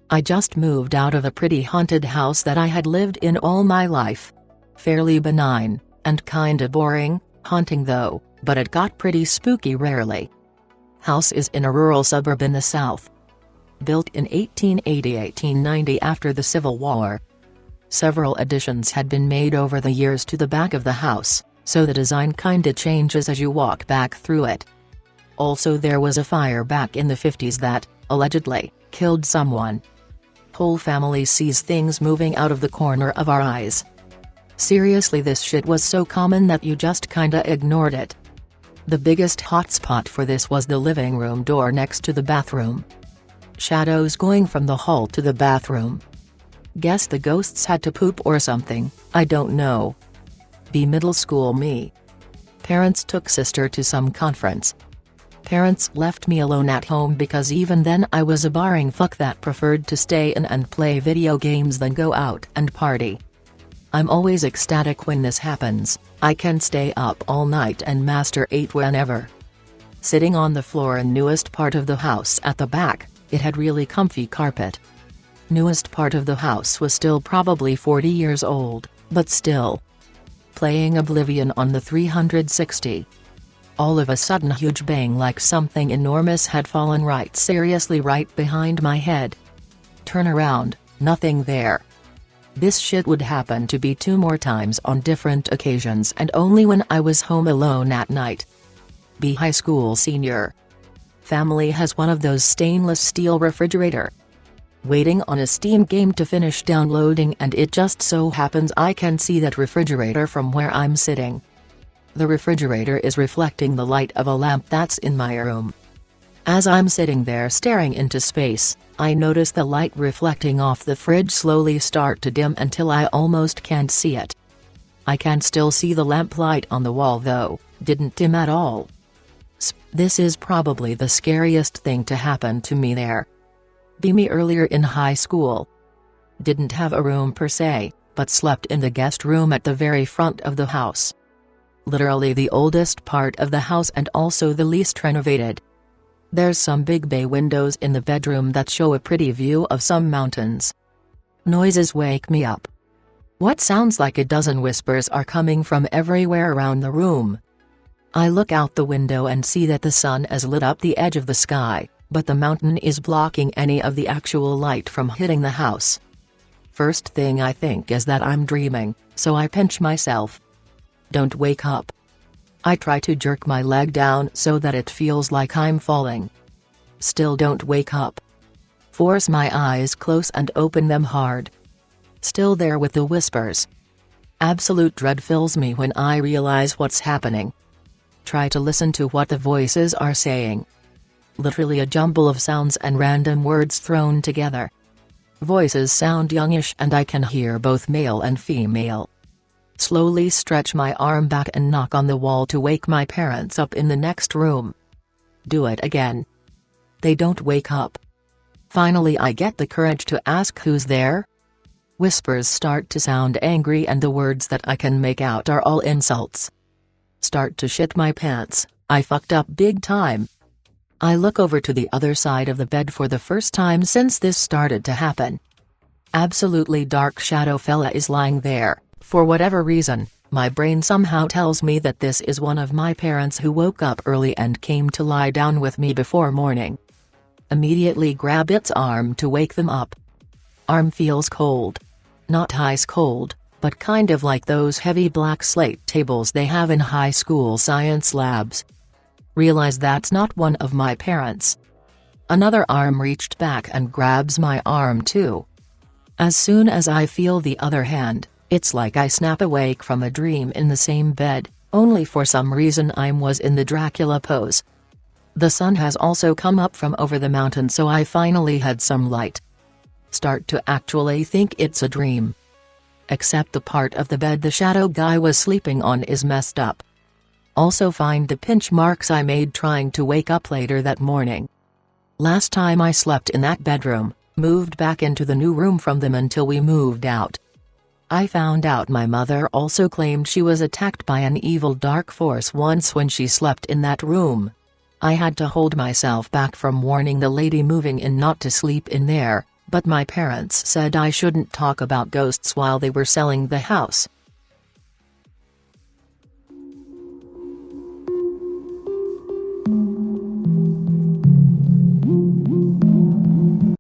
I just moved out of a pretty haunted house that I had lived in all my life. Fairly benign, and kinda boring, haunting though, but it got pretty spooky rarely. House is in a rural suburb in the south. Built in 1880–1890 after the Civil War. Several additions had been made over the years to the back of the house, so the design kinda changes as you walk back through it. Also there was a fire back in the 50s that, allegedly, killed someone. Whole family sees things moving out of the corner of our eyes. Seriously, this shit was so common that you just kinda ignored it. The biggest hotspot for this was the living room door next to the bathroom. Shadows going from the hall to the bathroom. Guess the ghosts had to poop or something, I don't know. Middle school me. Parents took sister to some conference. Parents left me alone at home because even then I was a boring fuck that preferred to stay in and play video games than go out and party. I'm always ecstatic when this happens. I can stay up all night and masturbate whenever. Sitting on the floor in newest part of the house at the back, it had really comfy carpet. Newest part of the house was still probably 40 years old, but still. Playing Oblivion on the 360. All of a sudden huge bang like something enormous had fallen right seriously right behind my head. Turn around, nothing there. This shit would happen to be 2 more times on different occasions and only when I was home alone at night. High school senior. Family has one of those stainless steel refrigerator. Waiting on a Steam game to finish downloading and it just so happens I can see that refrigerator from where I'm sitting. The refrigerator is reflecting the light of a lamp that's in my room. As I'm sitting there staring into space, I notice the light reflecting off the fridge slowly start to dim until I almost can't see it. I can still see the lamp light on the wall though, didn't dim at all. This is probably the scariest thing to happen to me there. Me earlier in high school. Didn't have a room per se, but slept in the guest room at the very front of the house. Literally the oldest part of the house and also the least renovated. There's some big bay windows in the bedroom that show a pretty view of some mountains. Noises wake me up. What sounds like a dozen whispers are coming from everywhere around the room. I look out the window and see that the sun has lit up the edge of the sky, but the mountain is blocking any of the actual light from hitting the house. First thing I think is that I'm dreaming, so I pinch myself. Don't wake up. I try to jerk my leg down so that it feels like I'm falling. Still don't wake up. Force my eyes close and open them hard. Still there with the whispers. Absolute dread fills me when I realize what's happening. Try to listen to what the voices are saying. Literally a jumble of sounds and random words thrown together. Voices sound youngish and I can hear both male and female. Slowly stretch my arm back and knock on the wall to wake my parents up in the next room. Do it again. They don't wake up. Finally I get the courage to ask who's there. Whispers start to sound angry and the words that I can make out are all insults. Start to shit my pants, I fucked up big time. I look over to the other side of the bed for the first time since this started to happen. Absolutely dark shadow fella is lying there. For whatever reason, my brain somehow tells me that this is one of my parents who woke up early and came to lie down with me before morning. Immediately grab its arm to wake them up. Arm feels cold. Not ice cold, but kind of like those heavy black slate tables they have in high school science labs. Realize that's not one of my parents. Another arm reached back and grabs my arm too. As soon as I feel the other hand, it's like I snap awake from a dream in the same bed, only for some reason I was in the Dracula pose. The sun has also come up from over the mountain so I finally had some light. Start to actually think it's a dream. Except the part of the bed the shadow guy was sleeping on is messed up. Also find the pinch marks I made trying to wake up later that morning. Last time I slept in that bedroom, moved back into the new room from them until we moved out. I found out my mother also claimed she was attacked by an evil dark force once when she slept in that room. I had to hold myself back from warning the lady moving in not to sleep in there, But my parents said I shouldn't talk about ghosts while they were selling the house,